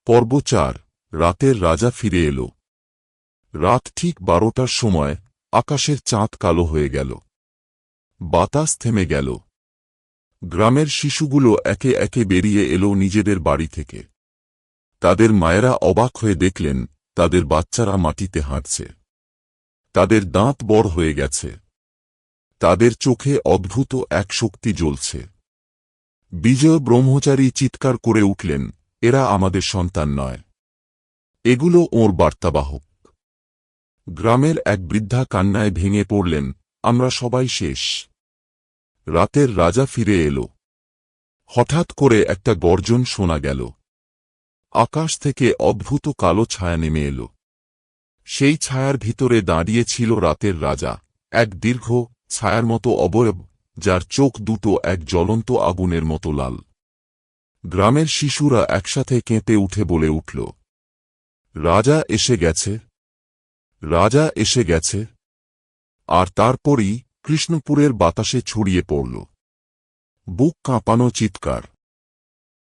পর্ব ৪ রাতের রাজা ফিরে এল। রাত ঠিক ১২টার সময় আকাশের চাঁদ কালো হয়ে গেল। বাতাস থেমে গেল। গ্রামের শিশুগুলো একে একে বেরিয়ে এলো নিজেদের বাড়ি থেকে। তাদের মায়েরা অবাক হয়ে দেখলেন তাদের বাচ্চারা মাটিতে হাঁটছে। তাদের দাঁত বড় হয়ে গেছে। তাদের চোখে অদ্ভুত এক শক্তি জ্বলছে। বিজয় ব্রহ্মচারী চিৎকার করে উঠলেন, এরা আমাদের সন্তান নয়, এগুলো ওর বার্তাবাহক। গ্রামের এক বৃদ্ধা কান্নায় ভেঙে পড়লেন, আমরা সবাই শেষ। রাতের রাজা ফিরে এল। হঠাৎ করে একটা গর্জন শোনা গেল। আকাশ থেকে অদ্ভুত কালো ছায়া নেমে এল। সেই ছায়ার ভিতরে দাঁড়িয়ে ছিল রাতের রাজা, এক দীর্ঘ ছায়ার মতো অবয়ব, যার চোখ দুটো এক জ্বলন্ত আগুনের মতো লাল। গ্রামের শিশুরা একসাথে কেঁপে উঠে বলে উঠল, রাজা এসে গেছে, রাজা এসে গেছে। আর তারপরই কৃষ্ণপুরের বাতাসে ছড়িয়ে পড়ল বুক কাঁপানো চিৎকার।